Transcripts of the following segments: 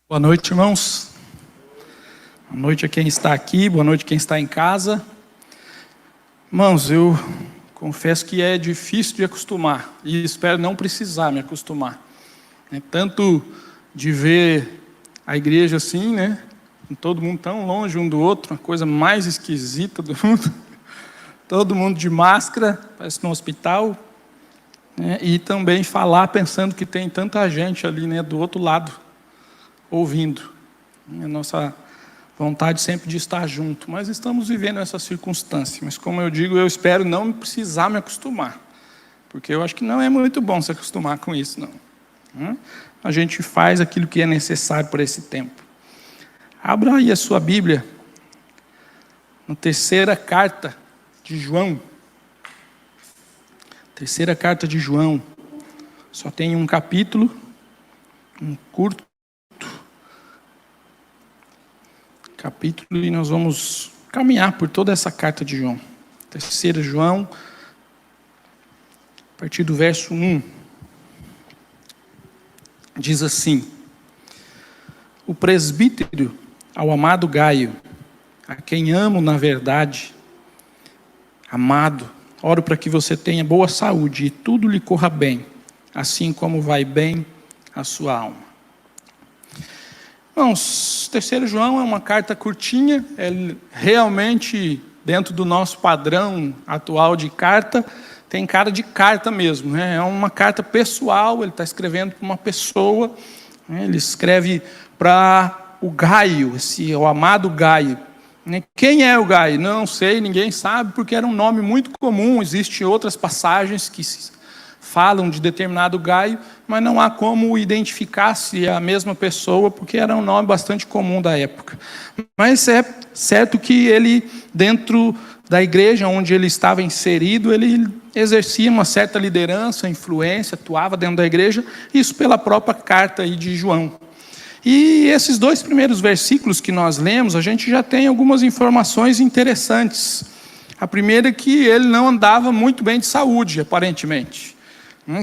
Boa noite, irmãos. Boa noite a quem está aqui, boa noite a quem está em casa. Irmãos, eu confesso que é difícil de acostumar e espero não precisar me acostumar. Tanto de ver a igreja assim, né? Todo mundo tão longe um do outro, a coisa mais esquisita do mundo. Todo mundo de máscara, parece no hospital. E também falar pensando que tem tanta gente ali, né, do outro lado, ouvindo. A nossa vontade sempre de estar junto, mas estamos vivendo essa circunstância. Mas como eu digo, eu espero não precisar me acostumar, porque eu acho que não é muito bom se acostumar com isso, não. A gente faz aquilo que é necessário por esse tempo. Abra aí a sua Bíblia, na terceira carta de João. Terceira carta de João. Só tem um capítulo, um curto capítulo, e nós vamos caminhar por toda essa carta de João. Terceira João, a partir do verso 1. Diz assim: o presbítero ao amado Gaio, a quem amo na verdade, amado, oro para que você tenha boa saúde e tudo lhe corra bem, assim como vai bem a sua alma. Irmãos, 3 João é uma carta curtinha, é realmente, dentro do nosso padrão atual de carta, tem cara de carta mesmo, né? É uma carta pessoal, ele está escrevendo para uma pessoa, né? Ele escreve para o Gaio, o amado Gaio. Quem é o Gaio? Não sei, ninguém sabe, porque era um nome muito comum. Existem outras passagens que falam de determinado Gaio, mas não há como identificar se é a mesma pessoa, porque era um nome bastante comum da época. Mas é certo que ele, dentro da igreja onde ele estava inserido, ele exercia uma certa liderança, influência, atuava dentro da igreja, isso pela própria carta aí de João. E esses 2 primeiros versículos que nós lemos, a gente já tem algumas informações interessantes. A primeira é que ele não andava muito bem de saúde, aparentemente.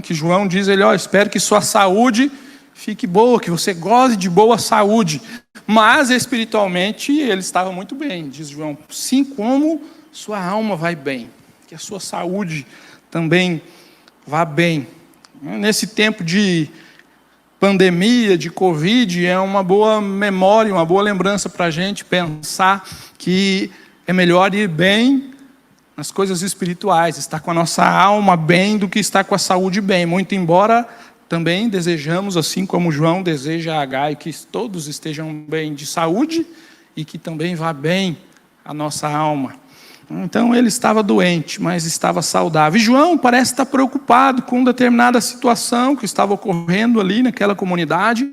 Que João diz, espero que sua saúde fique boa, que você goze de boa saúde. Mas espiritualmente ele estava muito bem, diz João. Sim, como sua alma vai bem, que a sua saúde também vá bem. Nesse tempo de pandemia, de Covid, é uma boa memória, uma boa lembrança para a gente pensar que é melhor ir bem nas coisas espirituais, estar com a nossa alma bem do que estar com a saúde bem. Muito embora também desejamos, assim como João deseja a Gaio, que todos estejam bem de saúde e que também vá bem a nossa alma. Então ele estava doente, mas estava saudável. E João parece estar preocupado com determinada situação que estava ocorrendo ali naquela comunidade.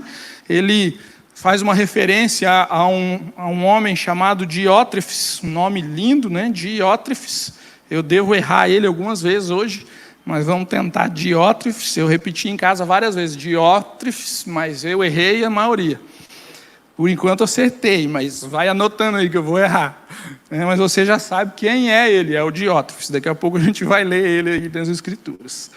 Ele faz uma referência a um homem chamado Diótrefes, um nome lindo, né? Diótrefes. Eu devo errar ele algumas vezes hoje, mas vamos tentar Diótrefes. Eu repeti em casa várias vezes, Diótrefes, mas eu errei a maioria. Por enquanto acertei, mas vai anotando aí que eu vou errar. Mas você já sabe quem é ele, é o Diótrefes. Daqui a pouco a gente vai ler ele aí nas Escrituras.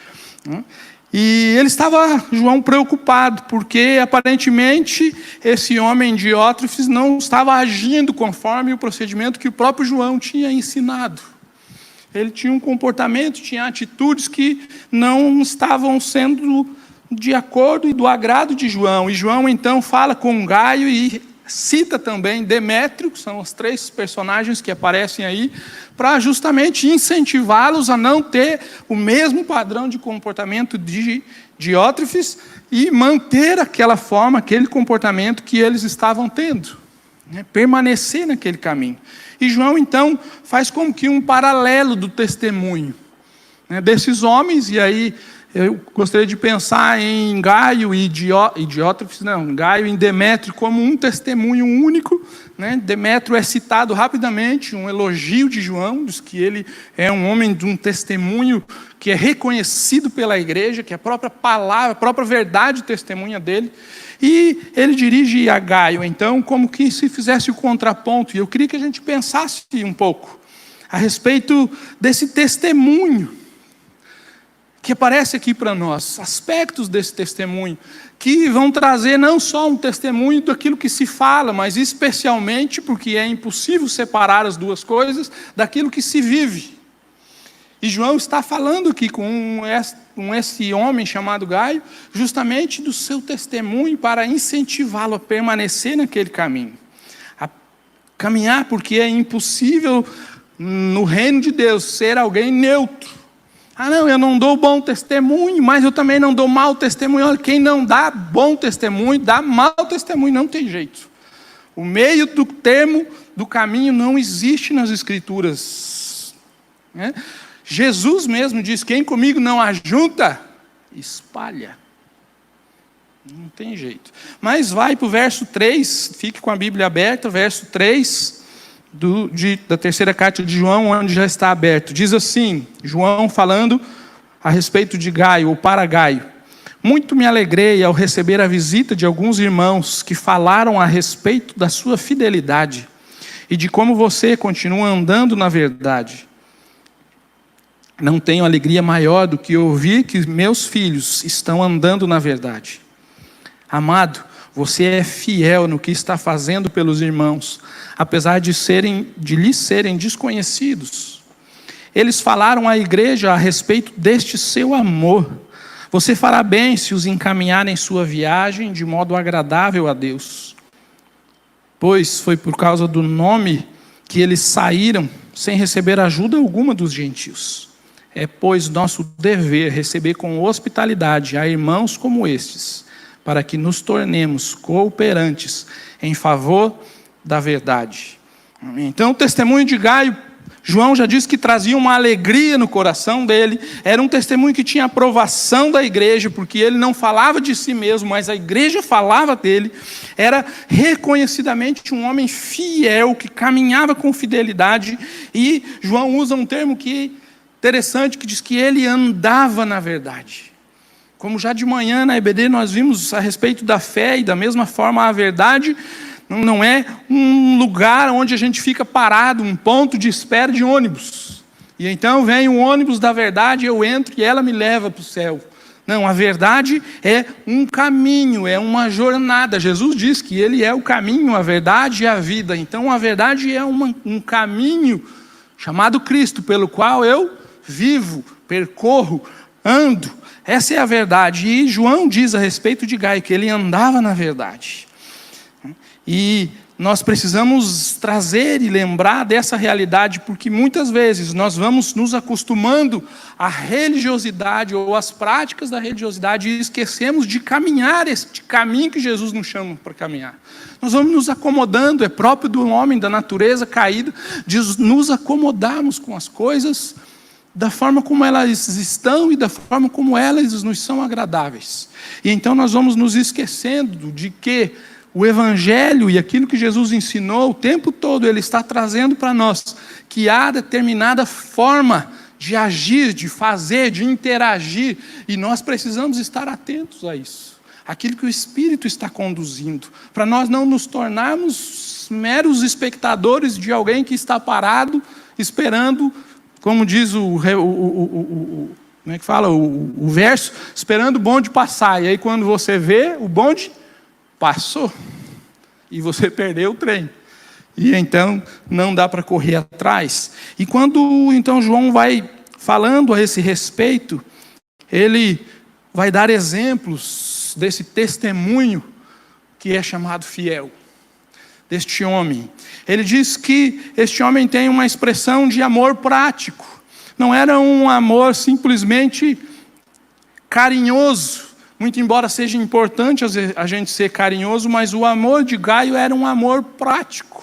E ele estava, João, preocupado, porque aparentemente esse homem Diótrefes não estava agindo conforme o procedimento que o próprio João tinha ensinado. Ele tinha um comportamento, tinha atitudes que não estavam sendo de acordo e do agrado de João. E João então fala com Gaio e cita também Demétrio, que são os 3 personagens que aparecem aí, para justamente incentivá-los a não ter o mesmo padrão de comportamento de Diótrefes e manter aquela forma, aquele comportamento que eles estavam tendo, permanecer naquele caminho. E João então faz como que um paralelo do testemunho desses homens, e aí eu gostaria de pensar em Gaio e Diótrefes, Gaio e Demétrio como um testemunho único. Demétrio é citado rapidamente, um elogio de João, diz que ele é um homem de um testemunho que é reconhecido pela igreja, que a própria palavra, a própria verdade testemunha dele. E ele dirige a Gaio, então, como que se fizesse o contraponto. E eu queria que a gente pensasse um pouco a respeito desse testemunho que aparece aqui para nós, aspectos desse testemunho, que vão trazer não só um testemunho daquilo que se fala, mas especialmente, porque é impossível separar as duas coisas, daquilo que se vive. E João está falando aqui com esse homem chamado Gaio, justamente do seu testemunho para incentivá-lo a permanecer naquele caminho. A caminhar, porque é impossível no reino de Deus ser alguém neutro. Ah, não, eu não dou bom testemunho, mas eu também não dou mau testemunho. Olha, quem não dá bom testemunho, dá mau testemunho, não tem jeito. O meio do termo, do caminho, não existe nas Escrituras. Né? Jesus mesmo diz, quem comigo não ajunta, espalha. Não tem jeito. Mas vai para o verso 3, fique com a Bíblia aberta, verso 3, da terceira carta de João, onde já está aberto. Diz assim, João falando a respeito de Gaio, ou para Gaio. Muito me alegrei ao receber a visita de alguns irmãos que falaram a respeito da sua fidelidade e de como você continua andando na verdade. Não tenho alegria maior do que ouvir que meus filhos estão andando na verdade. Amado, você é fiel no que está fazendo pelos irmãos, apesar de lhes serem desconhecidos. Eles falaram à igreja a respeito deste seu amor. Você fará bem se os encaminhar em sua viagem de modo agradável a Deus. Pois foi por causa do nome que eles saíram sem receber ajuda alguma dos gentios. É, pois, nosso dever receber com hospitalidade a irmãos como estes, para que nos tornemos cooperantes em favor da verdade. Então, o testemunho de Gaio, João já disse que trazia uma alegria no coração dele, era um testemunho que tinha aprovação da igreja, porque ele não falava de si mesmo, mas a igreja falava dele, era reconhecidamente um homem fiel, que caminhava com fidelidade, e João usa um termo interessante, que diz que ele andava na verdade. Como já de manhã na EBD nós vimos a respeito da fé, e da mesma forma a verdade não é um lugar onde a gente fica parado, um ponto de espera de ônibus. E então vem o ônibus da verdade, eu entro e ela me leva para o céu. Não, a verdade é um caminho, é uma jornada. Jesus diz que ele é o caminho, a verdade e a vida. Então a verdade é um caminho chamado Cristo, pelo qual eu vivo, percorro, ando. Essa é a verdade. E João diz a respeito de Gaio que ele andava na verdade. E nós precisamos trazer e lembrar dessa realidade, porque muitas vezes nós vamos nos acostumando à religiosidade ou às práticas da religiosidade e esquecemos de caminhar este caminho que Jesus nos chama para caminhar. Nós vamos nos acomodando, é próprio do homem, da natureza caída, de nos acomodarmos com as coisas da forma como elas estão e da forma como elas nos são agradáveis. E então nós vamos nos esquecendo de que o Evangelho e aquilo que Jesus ensinou o tempo todo, ele está trazendo para nós que há determinada forma de agir, de fazer, de interagir, e nós precisamos estar atentos a isso. Aquilo que o Espírito está conduzindo, para nós não nos tornarmos meros espectadores de alguém que está parado, esperando, como diz como é que fala? O verso, esperando o bonde passar. E aí quando você vê, o bonde passou. E você perdeu o trem. E então não dá para correr atrás. E quando então João vai falando a esse respeito, ele vai dar exemplos desse testemunho que é chamado fiel. Deste homem. Ele diz que este homem tem uma expressão de amor prático. Não era um amor simplesmente carinhoso, muito embora seja importante a gente ser carinhoso, mas o amor de Gaio era um amor prático.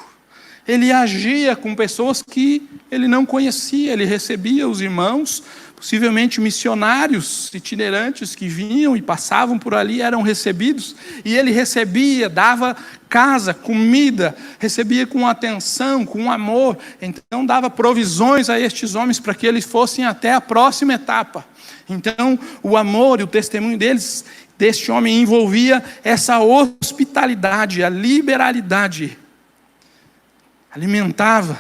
Ele agia com pessoas que ele não conhecia, ele recebia os irmãos, possivelmente missionários itinerantes que vinham e passavam por ali, eram recebidos, e ele recebia, dava casa, comida, recebia com atenção, com amor, então dava provisões a estes homens para que eles fossem até a próxima etapa. Então o amor e o testemunho deste homem envolvia essa hospitalidade, a liberalidade, alimentava.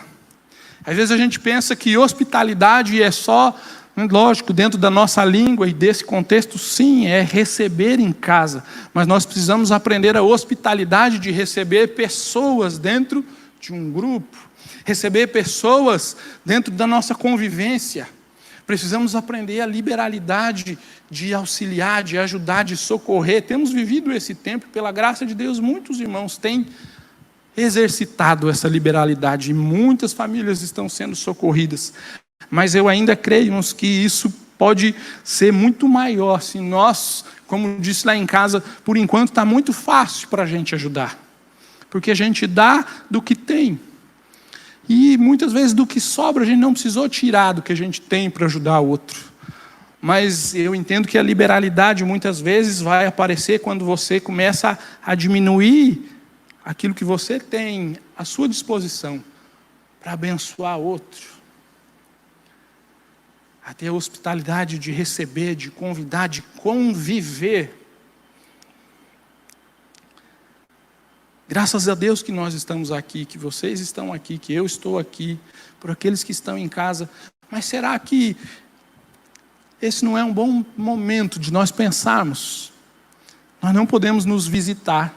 Às vezes a gente pensa que hospitalidade é só Lógico, dentro da nossa língua e desse contexto, sim, é receber em casa. Mas nós precisamos aprender a hospitalidade de receber pessoas dentro de um grupo. Receber pessoas dentro da nossa convivência. Precisamos aprender a liberalidade de auxiliar, de ajudar, de socorrer. Temos vivido esse tempo, pela graça de Deus, muitos irmãos têm exercitado essa liberalidade e muitas famílias estão sendo socorridas. Mas eu ainda creio que isso pode ser muito maior se nós, como disse lá em casa, por enquanto está muito fácil para a gente ajudar. Porque a gente dá do que tem. E muitas vezes do que sobra a gente não precisou tirar do que a gente tem para ajudar o outro. Mas eu entendo que a liberalidade muitas vezes vai aparecer quando você começa a diminuir aquilo que você tem à sua disposição para abençoar outro. A ter a hospitalidade de receber, de convidar, de conviver. Graças a Deus que nós estamos aqui, que vocês estão aqui, que eu estou aqui, por aqueles que estão em casa. Mas será que esse não é um bom momento de nós pensarmos? Nós não podemos nos visitar.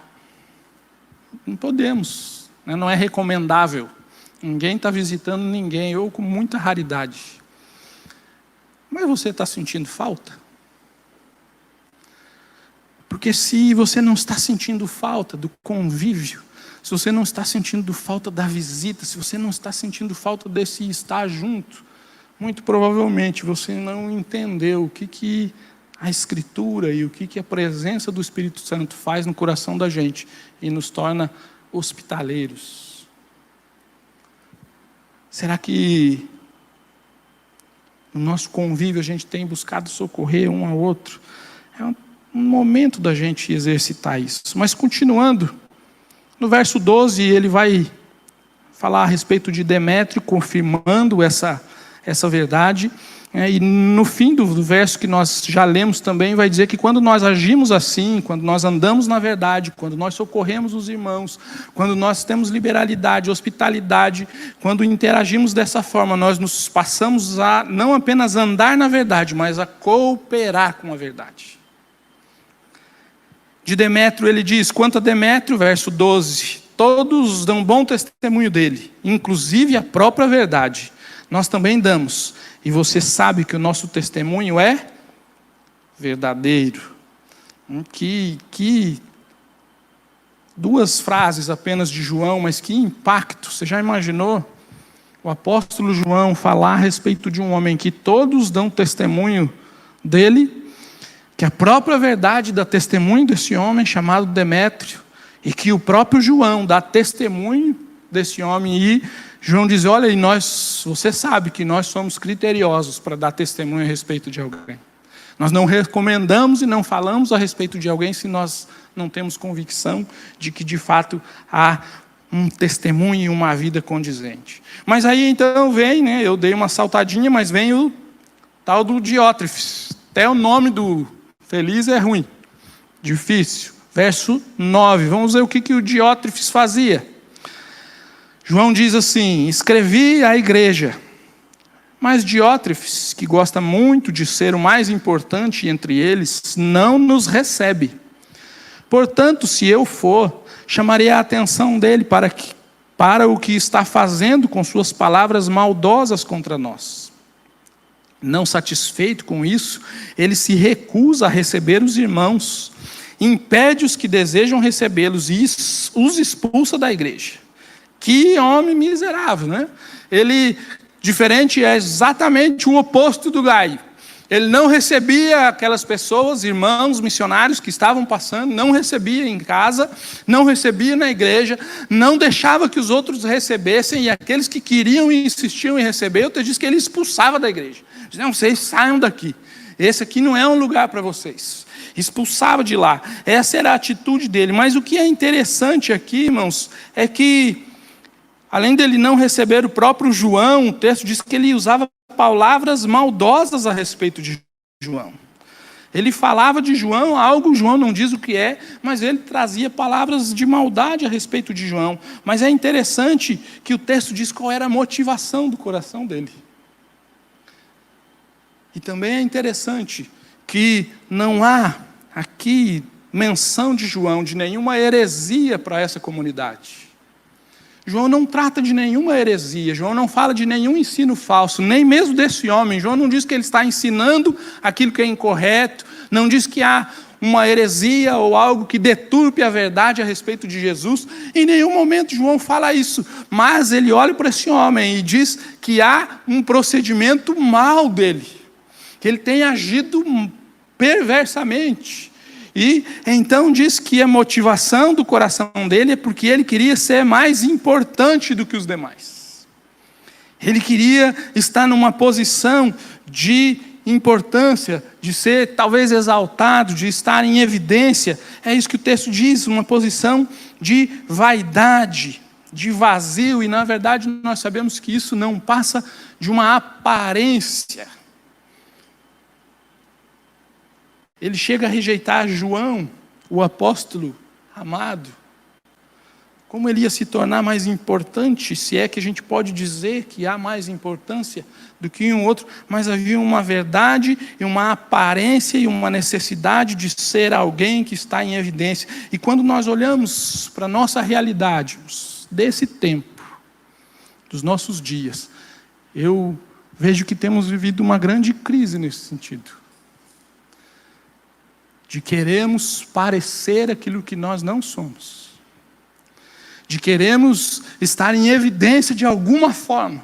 Não podemos. Não é recomendável. Ninguém está visitando ninguém, ou com muita raridade. Mas você está sentindo falta? Porque se você não está sentindo falta do convívio, se você não está sentindo falta da visita, se você não está sentindo falta desse estar junto, muito provavelmente você não entendeu o que a Escritura e o que a presença do Espírito Santo faz no coração da gente e nos torna hospitaleiros. Será que no nosso convívio a gente tem buscado socorrer um ao outro? É um momento da gente exercitar isso. Mas continuando, no verso 12 ele vai falar a respeito de Demétrio, confirmando essa verdade. E no fim do verso que nós já lemos também, vai dizer que quando nós agimos assim, quando nós andamos na verdade, quando nós socorremos os irmãos, quando nós temos liberalidade, hospitalidade, quando interagimos dessa forma, nós nos passamos a não apenas andar na verdade, mas a cooperar com a verdade. De Demétrio ele diz, quanto a Demétrio, verso 12, todos dão bom testemunho dele, inclusive a própria verdade. Nós também damos. E você sabe que o nosso testemunho é verdadeiro. Que duas frases apenas de João, mas que impacto. Você já imaginou o apóstolo João falar a respeito de um homem que todos dão testemunho dele, que a própria verdade dá testemunho desse homem chamado Demétrio, e que o próprio João dá testemunho desse homem, e João diz, olha, e você sabe que nós somos criteriosos para dar testemunho a respeito de alguém. Nós não recomendamos e não falamos a respeito de alguém se nós não temos convicção de que de fato há um testemunho e uma vida condizente. Mas aí então vem, eu dei uma saltadinha, mas vem o tal do Diótrefes. Até o nome do feliz é ruim, difícil. Verso 9, vamos ver o que o Diótrefes fazia. João diz assim, escrevi à igreja, mas Diótrefes, que gosta muito de ser o mais importante entre eles, não nos recebe. Portanto, se eu for, chamarei a atenção dele para o que está fazendo com suas palavras maldosas contra nós. Não satisfeito com isso, ele se recusa a receber os irmãos, impede os que desejam recebê-los e os expulsa da igreja. Que homem miserável, né? Ele, diferente, é exatamente o oposto do Gaio. Ele não recebia aquelas pessoas, irmãos, missionários que estavam passando, não recebia em casa, não recebia na igreja, não deixava que os outros recebessem, e aqueles que queriam e insistiam em receber, eu te disse que ele expulsava da igreja. Dizia, não, vocês saiam daqui, esse aqui não é um lugar para vocês. Expulsava de lá, essa era a atitude dele. Mas o que é interessante aqui, irmãos, é que além dele não receber o próprio João, o texto diz que ele usava palavras maldosas a respeito de João. Ele falava de João, algo João não diz o que é, mas ele trazia palavras de maldade a respeito de João. Mas é interessante que o texto diz qual era a motivação do coração dele. E também é interessante que não há aqui menção de João de nenhuma heresia para essa comunidade. João não trata de nenhuma heresia, João não fala de nenhum ensino falso, nem mesmo desse homem. João não diz que ele está ensinando aquilo que é incorreto, não diz que há uma heresia ou algo que deturpe a verdade a respeito de Jesus. Em nenhum momento João fala isso, mas ele olha para esse homem e diz que há um procedimento mau dele, que ele tem agido perversamente. E então diz que a motivação do coração dele é porque ele queria ser mais importante do que os demais. Ele queria estar numa posição de importância, de ser talvez exaltado, de estar em evidência. É isso que o texto diz, uma posição de vaidade, de vazio. E na verdade nós sabemos que isso não passa de uma aparência. Ele chega a rejeitar João, o apóstolo amado. Como ele ia se tornar mais importante, se é que a gente pode dizer que há mais importância do que um outro, mas havia uma verdade e uma aparência e uma necessidade de ser alguém que está em evidência. E quando nós olhamos para a nossa realidade, desse tempo, dos nossos dias, eu vejo que temos vivido uma grande crise nesse sentido. De queremos parecer aquilo que nós não somos. De queremos estar em evidência de alguma forma,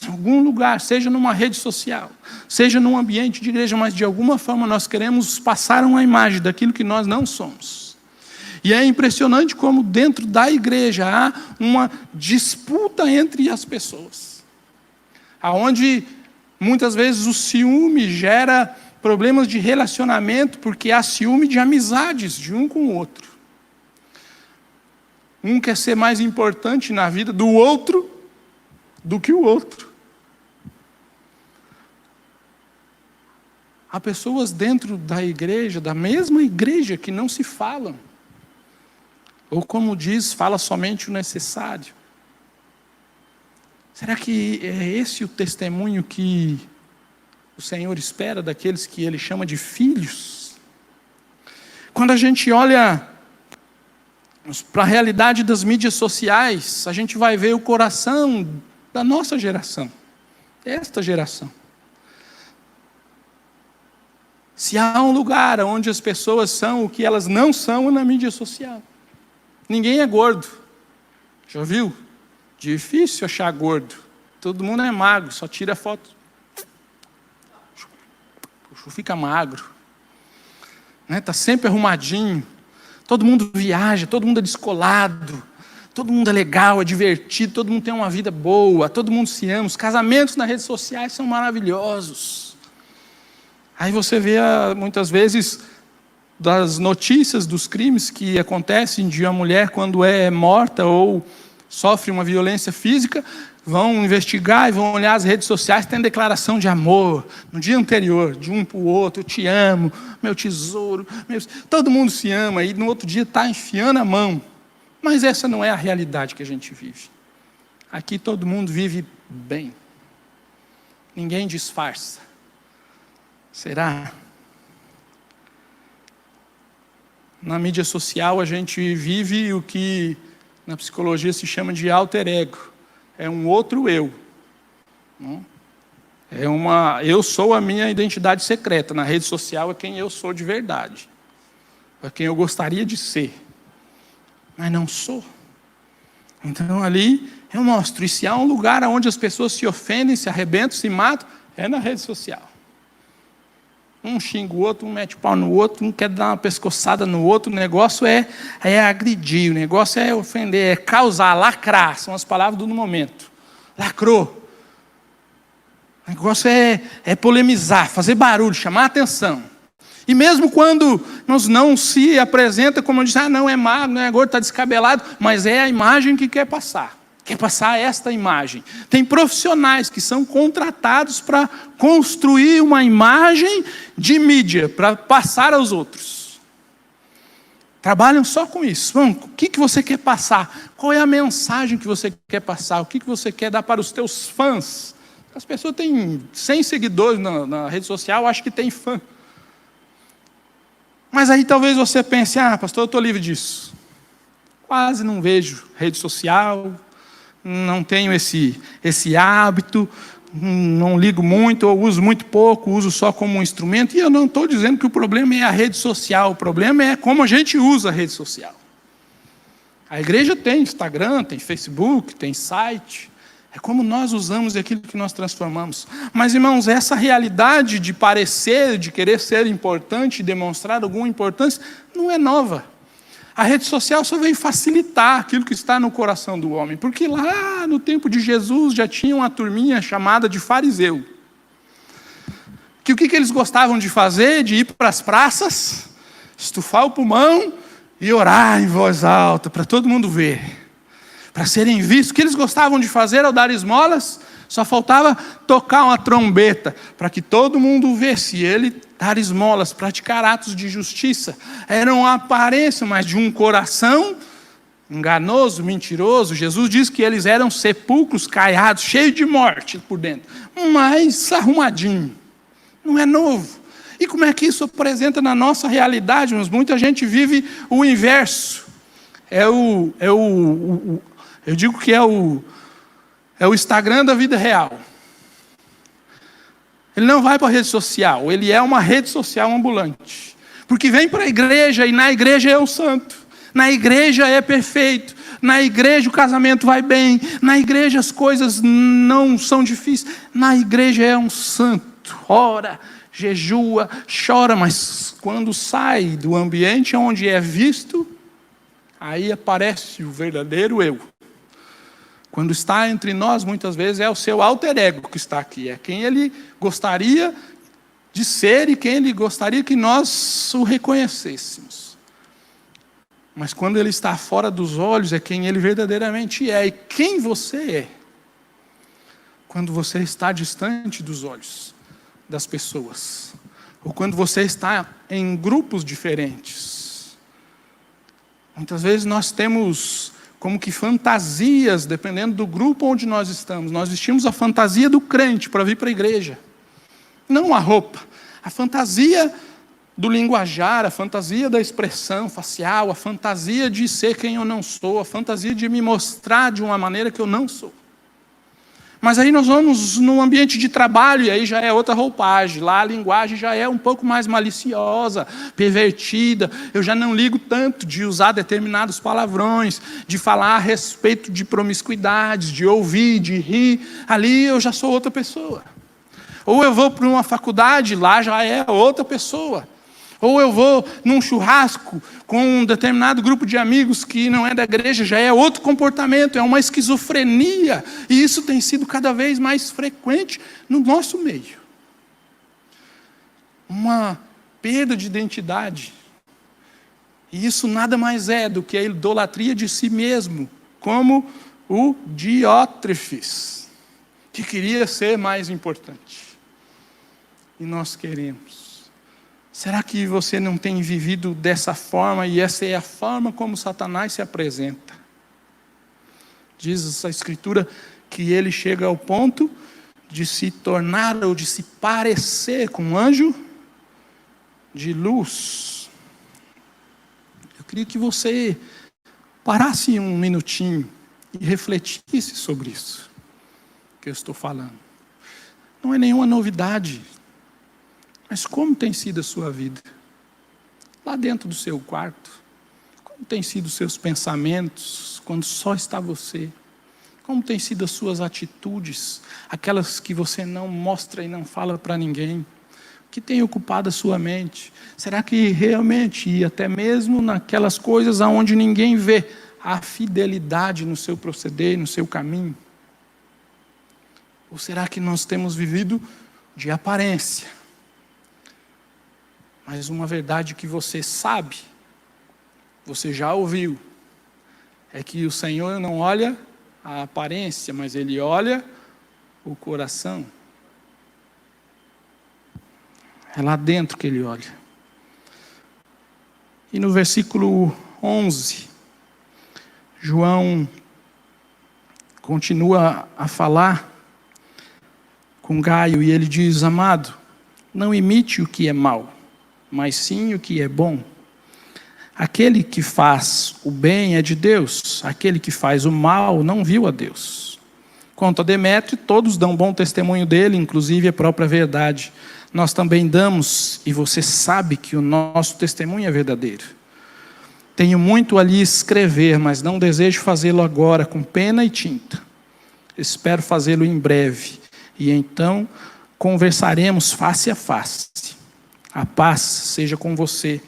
em algum lugar, seja numa rede social, seja num ambiente de igreja, mas de alguma forma nós queremos passar uma imagem daquilo que nós não somos. E é impressionante como dentro da igreja há uma disputa entre as pessoas, aonde muitas vezes o ciúme gera problemas de relacionamento, porque há ciúme de amizades de um com o outro. Um quer ser mais importante na vida do outro do que o outro. Há pessoas dentro da igreja, da mesma igreja, que não se falam. Ou como diz, fala somente o necessário. Será que é esse o testemunho que o Senhor espera daqueles que Ele chama de filhos? Quando a gente olha para a realidade das mídias sociais, a gente vai ver o coração da nossa geração, esta geração. Se há um lugar onde as pessoas são o que elas não são, é na mídia social. Ninguém é gordo, já viu? Difícil achar gordo, todo mundo é magro, só tira foto. Fica magro, está sempre arrumadinho, todo mundo viaja, todo mundo é descolado, todo mundo é legal, é divertido, todo mundo tem uma vida boa, todo mundo se ama, os casamentos nas redes sociais são maravilhosos. Aí você vê muitas vezes das notícias dos crimes que acontecem de uma mulher quando é morta ou sofre uma violência física, vão investigar e vão olhar as redes sociais, tem declaração de amor no dia anterior, de um para o outro, eu te amo, meu tesouro, todo mundo se ama, e no outro dia está enfiando a mão. Mas essa não é a realidade que a gente vive. Aqui todo mundo vive bem, ninguém disfarça. Será? Na mídia social a gente vive o que na psicologia se chama de alter ego. É um outro eu. Eu sou a minha identidade secreta. Na rede social é quem eu sou de verdade. É quem eu gostaria de ser. Mas não sou. Então ali eu mostro. E se há um lugar onde as pessoas se ofendem, se arrebentam, se matam, é na rede social. Um xinga o outro, um mete o pau no outro, um quer dar uma pescoçada no outro. O negócio é agredir, o negócio é ofender, é causar, lacrar. São as palavras do momento. Lacrou. O negócio é polemizar, fazer barulho, chamar a atenção. E mesmo quando nós não se apresenta, como eu disse, não é magro, não é gordo, está descabelado, mas é a imagem que quer passar. Quer passar esta imagem. Tem profissionais que são contratados para construir uma imagem de mídia, para passar aos outros. Trabalham só com isso. O que você quer passar? Qual é a mensagem que você quer passar? O que você quer dar para os teus fãs? As pessoas têm 100 seguidores na rede social, acho que tem fã. Mas aí talvez você pense, pastor, eu estou livre disso. Quase não vejo rede social, não tenho esse hábito, não ligo muito, ou uso muito pouco, uso só como um instrumento. E eu não estou dizendo que o problema é a rede social, o problema é como a gente usa a rede social. A igreja tem Instagram, tem Facebook, tem site. É como nós usamos aquilo que nós transformamos. Mas, irmãos, essa realidade de parecer, de querer ser importante, demonstrar alguma importância, não é nova. A rede social só veio facilitar aquilo que está no coração do homem. Porque lá no tempo de Jesus já tinha uma turminha chamada de fariseu. Que o que eles gostavam de fazer? De ir para as praças, estufar o pulmão e orar em voz alta, para todo mundo ver. Para serem vistos. O que eles gostavam de fazer ao dar esmolas? Só faltava tocar uma trombeta, para que todo mundo visse ele dar esmolas, praticar atos de justiça. Era uma aparência, mas de um coração enganoso, mentiroso. Jesus diz que eles eram sepulcros caiados, cheios de morte por dentro, mas arrumadinho. Não é novo. E como é que isso apresenta na nossa realidade? Mas muita gente vive o inverso. Eu digo que é o Instagram da vida real. Ele não vai para a rede social, ele é uma rede social ambulante. Porque vem para a igreja e na igreja é o santo. Na igreja é perfeito. Na igreja o casamento vai bem. Na igreja as coisas não são difíceis. Na igreja é um santo. Ora, jejua, chora, mas quando sai do ambiente onde é visto, aí aparece o verdadeiro eu. Quando está entre nós, muitas vezes, é o seu alter ego que está aqui. É quem ele gostaria de ser e quem ele gostaria que nós o reconhecêssemos. Mas quando ele está fora dos olhos, é quem ele verdadeiramente é. E quem você é, quando você está distante dos olhos das pessoas. Ou quando você está em grupos diferentes. Muitas vezes nós temos como que fantasias, dependendo do grupo onde nós estamos. Nós vestimos a fantasia do crente para vir para a igreja. Não a roupa. A fantasia do linguajar, a fantasia da expressão facial, a fantasia de ser quem eu não sou, a fantasia de me mostrar de uma maneira que eu não sou. Mas aí nós vamos num ambiente de trabalho, e aí já é outra roupagem. Lá a linguagem já é um pouco mais maliciosa, pervertida. Eu já não ligo tanto de usar determinados palavrões, de falar a respeito de promiscuidades, de ouvir, de rir. Ali eu já sou outra pessoa. Ou eu vou para uma faculdade, lá já é outra pessoa. Ou eu vou num churrasco com um determinado grupo de amigos que não é da igreja, já é outro comportamento, é uma esquizofrenia. E isso tem sido cada vez mais frequente no nosso meio. Uma perda de identidade. E isso nada mais é do que a idolatria de si mesmo, como o Diótrefes, que queria ser mais importante. E nós queremos. Será que você não tem vivido dessa forma, e essa é a forma como Satanás se apresenta? Diz essa escritura que ele chega ao ponto de se tornar ou de se parecer com um anjo de luz. Eu queria que você parasse um minutinho e refletisse sobre isso que eu estou falando. Não é nenhuma novidade. Mas como tem sido a sua vida? Lá dentro do seu quarto? Como tem sido os seus pensamentos quando só está você? Como tem sido as suas atitudes? Aquelas que você não mostra e não fala para ninguém? O que tem ocupado a sua mente? Será que realmente, e até mesmo naquelas coisas onde ninguém vê, há fidelidade no seu proceder, no seu caminho? Ou será que nós temos vivido de aparência? Mas uma verdade que você sabe, você já ouviu, é que o Senhor não olha a aparência, mas Ele olha o coração. É lá dentro que Ele olha. E no versículo 11, João continua a falar com Gaio, e ele diz: amado, não imite o que é mal, mas sim o que é bom. Aquele que faz o bem é de Deus, aquele que faz o mal não viu a Deus. Quanto a Demétrio, todos dão bom testemunho dele, inclusive a própria verdade. Nós também damos, e você sabe que o nosso testemunho é verdadeiro. Tenho muito a lhe escrever, mas não desejo fazê-lo agora com pena e tinta. Espero fazê-lo em breve, e então conversaremos face a face. A paz seja com você.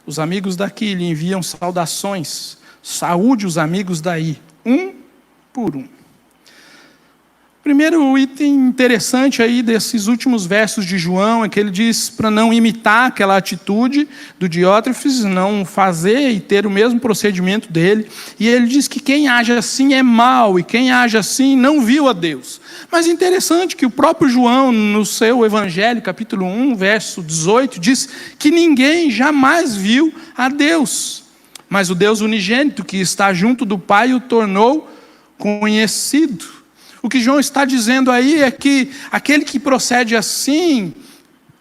Os amigos daqui lhe enviam saudações. Saúde os amigos daí, um por um. Primeiro item interessante aí desses últimos versos de João é que ele diz para não imitar aquela atitude do Diótrefes, não fazer e ter o mesmo procedimento dele. E ele diz que quem age assim é mau, e quem age assim não viu a Deus. Mas interessante que o próprio João, no seu Evangelho, capítulo 1, verso 18, diz que ninguém jamais viu a Deus. Mas o Deus unigênito que está junto do Pai o tornou conhecido. O que João está dizendo aí é que aquele que procede assim,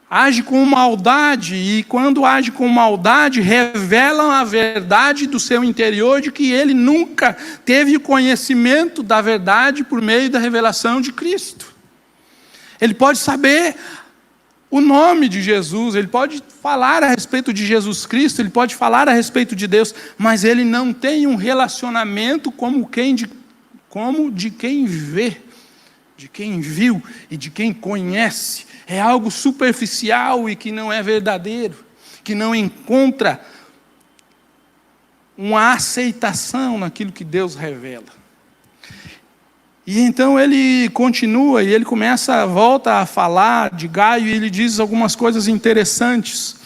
age com maldade, e quando age com maldade, revela a verdade do seu interior de que ele nunca teve o conhecimento da verdade por meio da revelação de Cristo. Ele pode saber o nome de Jesus, ele pode falar a respeito de Jesus Cristo, ele pode falar a respeito de Deus, mas ele não tem um relacionamento como de quem vê, de quem viu e de quem conhece. É algo superficial e que não é verdadeiro, que não encontra uma aceitação naquilo que Deus revela. E então ele continua e ele volta a falar de Gaio, e ele diz algumas coisas interessantes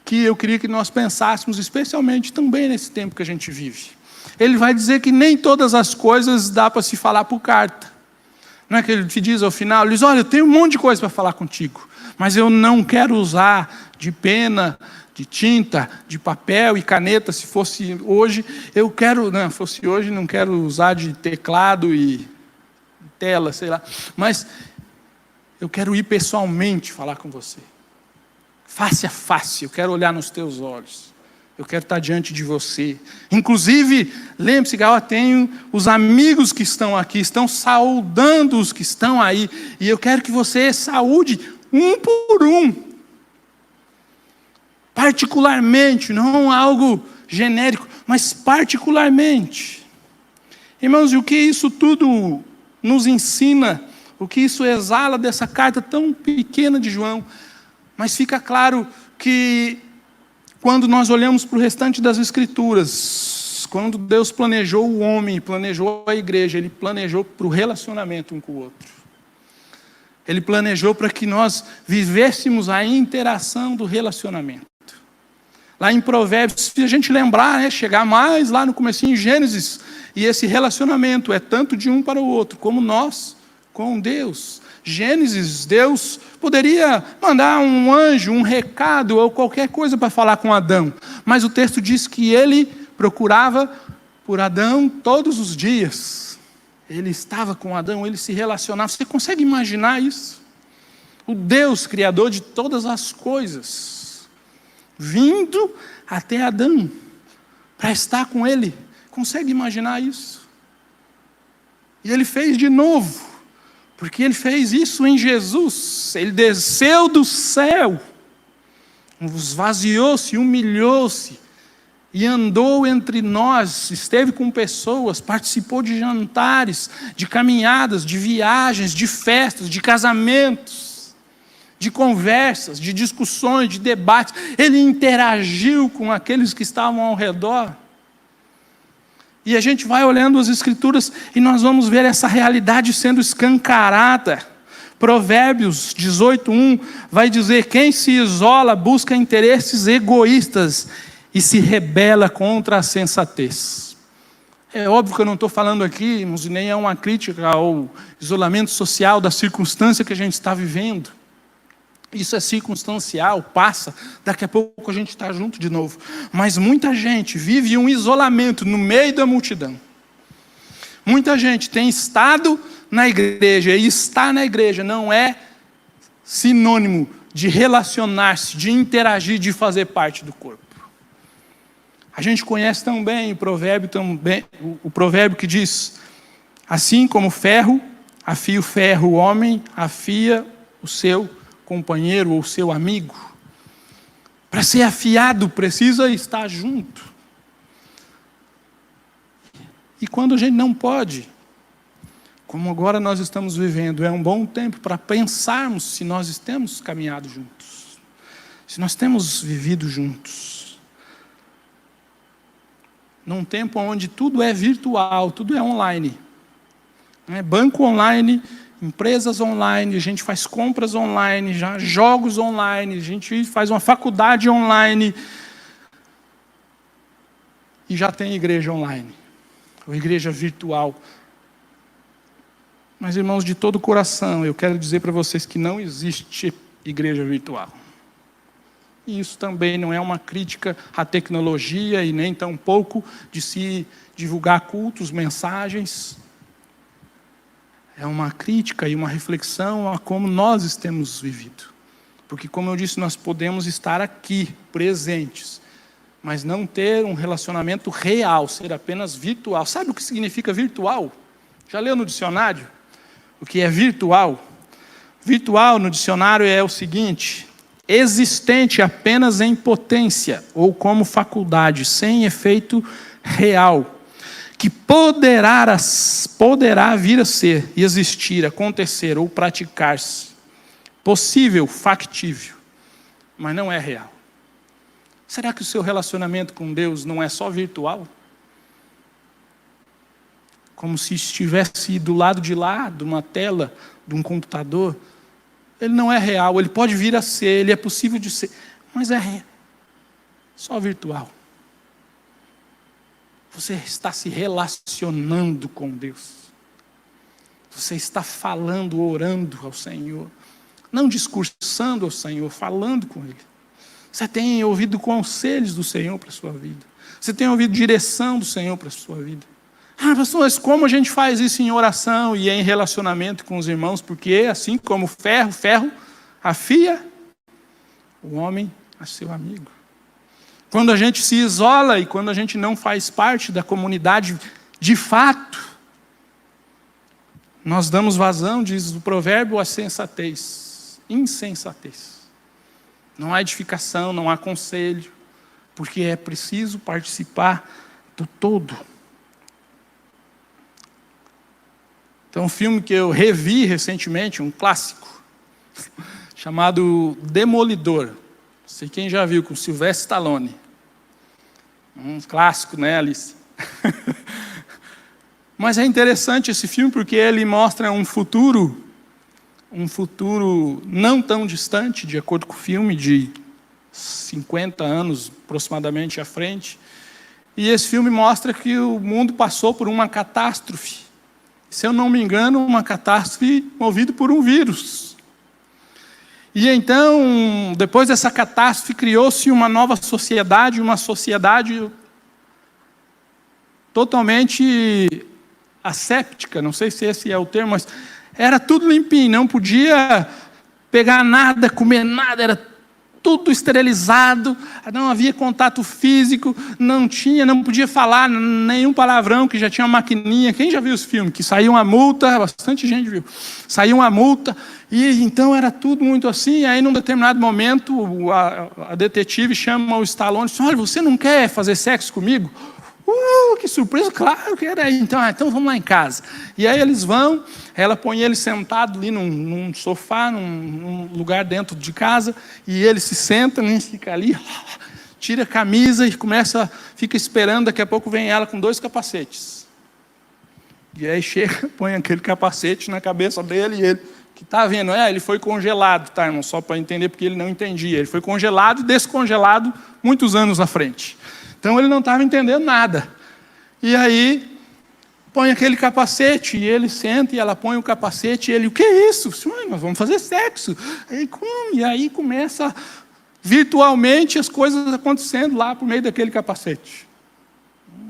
que eu queria que nós pensássemos, especialmente também nesse tempo que a gente vive. Ele vai dizer que nem todas as coisas dá para se falar por carta. Não é que ele te diz ao final, ele diz: olha, eu tenho um monte de coisa para falar contigo, mas eu não quero usar de pena, de tinta, de papel e caneta. Se fosse hoje, não quero usar de teclado e tela, sei lá. Mas eu quero ir pessoalmente falar com você. Face a face, eu quero olhar nos teus olhos. Eu quero estar diante de você. Inclusive, lembre-se que eu tenho os amigos que estão aqui, estão saudando os que estão aí. E eu quero que você saúde um por um. Particularmente, não algo genérico, mas particularmente. Irmãos, e o que isso tudo nos ensina? O que isso exala dessa carta tão pequena de João? Mas fica claro que quando nós olhamos para o restante das Escrituras, quando Deus planejou o homem, planejou a igreja, Ele planejou para o relacionamento um com o outro. Ele planejou para que nós vivêssemos a interação do relacionamento. Lá em Provérbios, se a gente lembrar, chegar mais lá no comecinho em Gênesis, e esse relacionamento é tanto de um para o outro, como nós com Deus. Gênesis, Deus poderia mandar um anjo, um recado ou qualquer coisa para falar com Adão, mas o texto diz que ele procurava por Adão todos os dias. Ele estava com Adão, ele se relacionava. Você consegue imaginar isso? O Deus criador de todas as coisas, vindo até Adão para estar com ele. Consegue imaginar isso? E ele fez de novo. Porque ele fez isso em Jesus. Ele desceu do céu, esvaziou-se, humilhou-se, e andou entre nós, esteve com pessoas, participou de jantares, de caminhadas, de viagens, de festas, de casamentos, de conversas, de discussões, de debates. Ele interagiu com aqueles que estavam ao redor. E a gente vai olhando as Escrituras e nós vamos ver essa realidade sendo escancarada. Provérbios 18:1 vai dizer: quem se isola busca interesses egoístas e se rebela contra a sensatez. É óbvio que eu não estou falando aqui, irmãos, e nem é uma crítica ao isolamento social da circunstância que a gente está vivendo. Isso é circunstancial, passa, daqui a pouco a gente está junto de novo. Mas muita gente vive um isolamento no meio da multidão. Muita gente tem estado na igreja e estar na igreja não é sinônimo de relacionar-se, de interagir, de fazer parte do corpo. A gente conhece também o provérbio que diz: assim como ferro afia o ferro, o homem afia o seu companheiro ou seu amigo. Para ser afiado, precisa estar junto. E quando a gente não pode, como agora nós estamos vivendo, é um bom tempo para pensarmos se nós temos caminhado juntos, se nós temos vivido juntos. Num tempo onde tudo é virtual, tudo é online. Banco online, empresas online, a gente faz compras online, já jogos online, a gente faz uma faculdade online e já tem igreja online, ou igreja virtual. Mas, irmãos, de todo o coração, eu quero dizer para vocês que não existe igreja virtual. E isso também não é uma crítica à tecnologia e nem tampouco de se divulgar cultos, mensagens. É uma crítica e uma reflexão a como nós temos vivido. Porque, como eu disse, nós podemos estar aqui, presentes, mas não ter um relacionamento real, ser apenas virtual. Sabe o que significa virtual? Já leu no dicionário? O que é virtual? Virtual, no dicionário, é o seguinte: existente apenas em potência, ou como faculdade, sem efeito real, que poderá vir a ser, existir, acontecer ou praticar-se. Possível, factível, mas não é real. Será que o seu relacionamento com Deus não é só virtual? Como se estivesse do lado de lá, de uma tela, de um computador. Ele não é real, ele pode vir a ser, ele é possível de ser, mas é só virtual. Você está se relacionando com Deus. Você está falando, orando ao Senhor. Não discursando ao Senhor, falando com Ele. Você tem ouvido conselhos do Senhor para a sua vida. Você tem ouvido direção do Senhor para a sua vida. Pastor, mas como a gente faz isso em oração e em relacionamento com os irmãos? Porque assim como ferro afia o homem a seu amigo. Quando a gente se isola e quando a gente não faz parte da comunidade de fato, nós damos vazão, diz o provérbio, à insensatez. Não há edificação, não há conselho, porque é preciso participar do todo. Então, um filme que eu revi recentemente, um clássico, chamado Demolidor. Não sei quem já viu, com Sylvester Stallone. Um clássico, né, Alice? Mas é interessante esse filme porque ele mostra um futuro não tão distante, de acordo com o filme, de 50 anos aproximadamente à frente. E esse filme mostra que o mundo passou por uma catástrofe. Se eu não me engano, uma catástrofe movida por um vírus. E então, depois dessa catástrofe, criou-se uma nova sociedade, uma sociedade totalmente asséptica, não sei se esse é o termo, mas era tudo limpinho, não podia pegar nada, comer nada, era tudo esterilizado, não havia contato físico, não podia falar nenhum palavrão, que já tinha uma maquininha. Quem já viu esse filme? Que saiu uma multa, bastante gente viu, saiu uma multa, e então era tudo muito assim. Aí num determinado momento a detetive chama o Stallone e diz: olha, você não quer fazer sexo comigo? Que surpresa, claro que era. Então vamos lá em casa. E aí eles vão, ela põe ele sentado ali num sofá, num lugar dentro de casa, e ele se senta, fica ali, tira a camisa e fica esperando. Daqui a pouco vem ela com 2 capacetes. E aí chega, põe aquele capacete na cabeça dele, e ele, que está vendo, ele foi congelado, tá, irmão? Só para entender, porque ele não entendia. Ele foi congelado e descongelado muitos anos à frente. Então ele não estava entendendo nada. E aí, põe aquele capacete, e ele senta, e ela põe o capacete, e ele: o que é isso? Nós vamos fazer sexo. E aí começa, virtualmente, as coisas acontecendo lá por meio daquele capacete.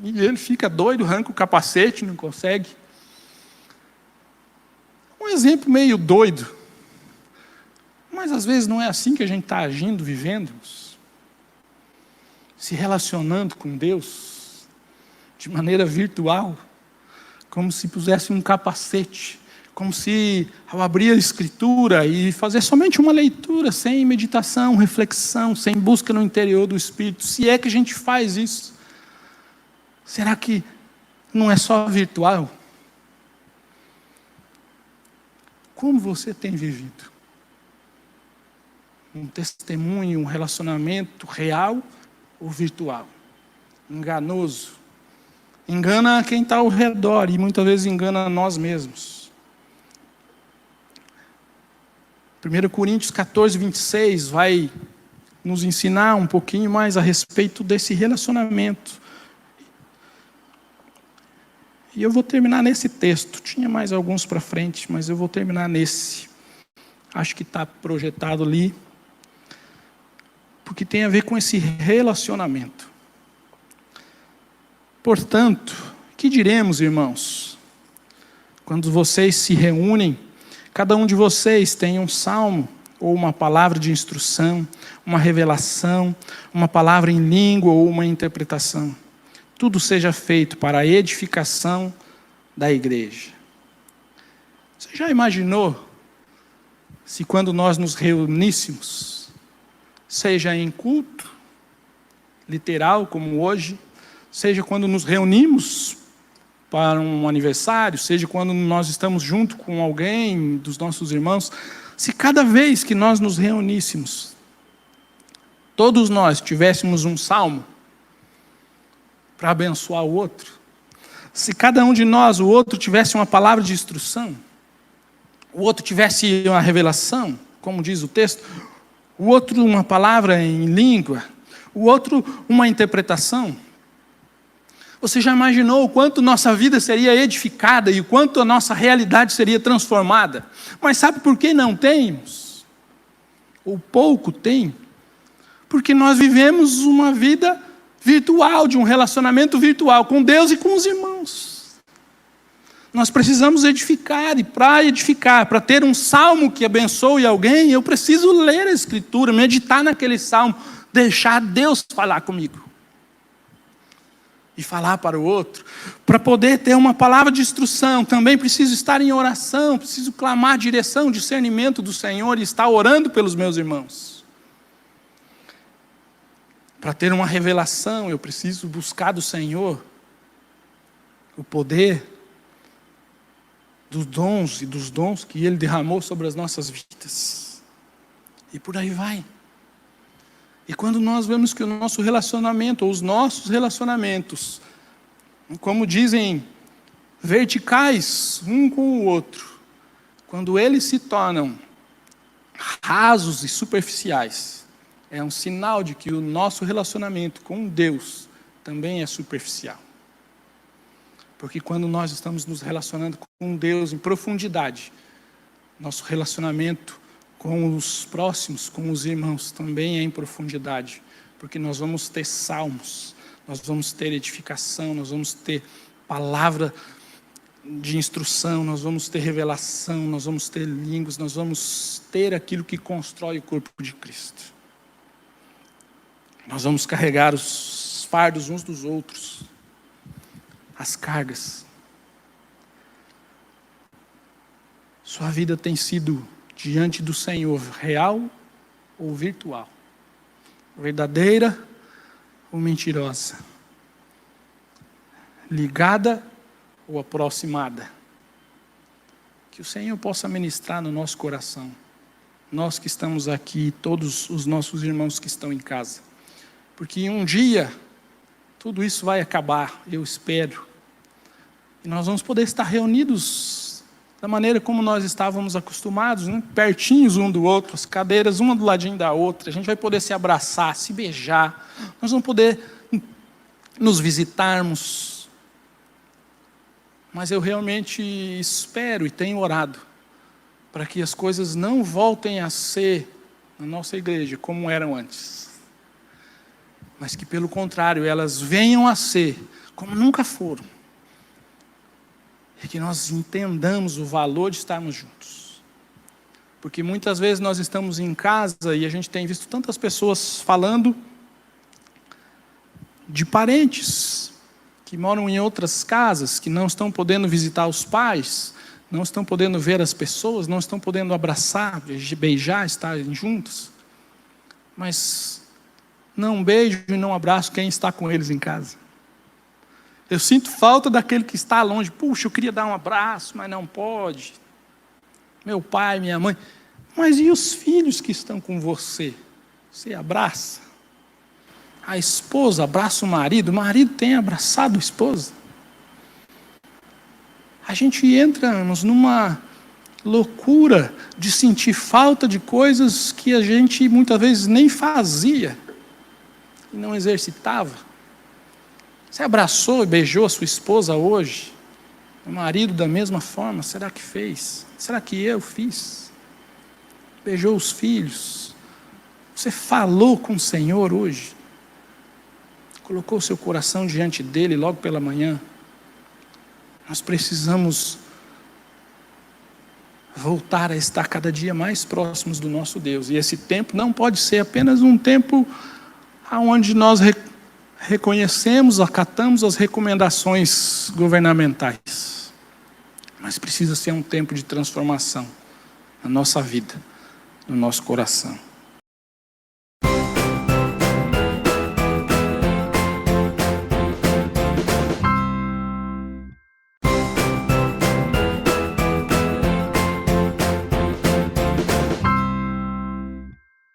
E ele fica doido, arranca o capacete, não consegue. exemplo meio doido, mas às vezes não é assim que a gente está agindo, vivendo, se relacionando com Deus, de maneira virtual, como se pusesse um capacete, como se, ao abrir a Escritura e fazer somente uma leitura, sem meditação, reflexão, sem busca no interior do Espírito, se é que a gente faz isso, será que não é só virtual? Como você tem vivido? Um testemunho, um relacionamento real ou virtual? Enganoso. Engana quem está ao redor e muitas vezes engana nós mesmos. 1 Coríntios 14, 26 vai nos ensinar um pouquinho mais a respeito desse relacionamento. E eu vou terminar nesse texto. Tinha mais alguns para frente, mas eu vou terminar nesse. Acho que está projetado ali. Porque tem a ver com esse relacionamento. Portanto, que diremos, irmãos? Quando vocês se reúnem, cada um de vocês tem um salmo, ou uma palavra de instrução, uma revelação, uma palavra em língua ou uma interpretação. Tudo seja feito para a edificação da igreja. Você já imaginou se quando nós nos reuníssemos, seja em culto, literal como hoje, seja quando nos reunimos para um aniversário, seja quando nós estamos junto com alguém dos nossos irmãos, se cada vez que nós nos reuníssemos, todos nós tivéssemos um salmo para abençoar o outro, se cada um de nós, o outro tivesse uma palavra de instrução, o outro tivesse uma revelação, como diz o texto, o outro uma palavra em língua, o outro uma interpretação, você já imaginou o quanto nossa vida seria edificada e o quanto a nossa realidade seria transformada? Mas sabe por que não temos? Ou pouco tem? Porque nós vivemos uma vida virtual, de um relacionamento virtual com Deus e com os irmãos. Nós precisamos edificar, e para edificar, para ter um salmo que abençoe alguém, eu preciso ler a Escritura, meditar naquele salmo, deixar Deus falar comigo. E falar para o outro. Para poder ter uma palavra de instrução, também preciso estar em oração, preciso clamar direção, discernimento do Senhor e estar orando pelos meus irmãos. Para ter uma revelação, eu preciso buscar do Senhor o poder dos dons e dos dons que Ele derramou sobre as nossas vidas. E por aí vai. E quando nós vemos que o nosso relacionamento, ou os nossos relacionamentos, como dizem, verticais um com o outro, quando eles se tornam rasos e superficiais, é um sinal de que o nosso relacionamento com Deus também é superficial. Porque quando nós estamos nos relacionando com Deus em profundidade, nosso relacionamento com os próximos, com os irmãos, também é em profundidade. Porque nós vamos ter salmos, nós vamos ter edificação, nós vamos ter palavra de instrução, nós vamos ter revelação, nós vamos ter línguas, nós vamos ter aquilo que constrói o corpo de Cristo. Nós vamos carregar os fardos uns dos outros, as cargas. Sua vida tem sido diante do Senhor real ou virtual? Verdadeira ou mentirosa? Ligada ou aproximada? Que o Senhor possa ministrar no nosso coração. Nós que estamos aqui, todos os nossos irmãos que estão em casa. Porque um dia, tudo isso vai acabar, eu espero. E nós vamos poder estar reunidos da maneira como nós estávamos acostumados, né? Pertinhos um do outro, as cadeiras uma do ladinho da outra. A gente vai poder se abraçar, se beijar. Nós vamos poder nos visitarmos. Mas eu realmente espero e tenho orado para que as coisas não voltem a ser na nossa igreja como eram antes. Mas que, pelo contrário, elas venham a ser como nunca foram. e que nós entendamos o valor de estarmos juntos. Porque muitas vezes nós estamos em casa e a gente tem visto tantas pessoas falando de parentes que moram em outras casas, que não estão podendo visitar os pais, não estão podendo ver as pessoas, não estão podendo abraçar, beijar, estarem juntos. Mas não beijo e não abraço quem está com eles em casa. Eu sinto falta daquele que está longe. Puxa, eu queria dar um abraço, mas não pode. Meu pai, minha mãe. Mas e os filhos que estão com você? Você abraça? A esposa abraça o marido tem abraçado a esposa. A gente entra numa loucura de sentir falta de coisas que a gente muitas vezes nem fazia e não exercitava. Você abraçou e beijou a sua esposa hoje? O marido da mesma forma? Será que fez? Será que eu fiz? Beijou os filhos? Você falou com o Senhor hoje? Colocou o seu coração diante dele logo pela manhã? Nós precisamos voltar a estar cada dia mais próximos do nosso Deus. E esse tempo não pode ser apenas um tempo onde nós reconhecemos, acatamos as recomendações governamentais. Mas precisa ser um tempo de transformação na nossa vida, no nosso coração.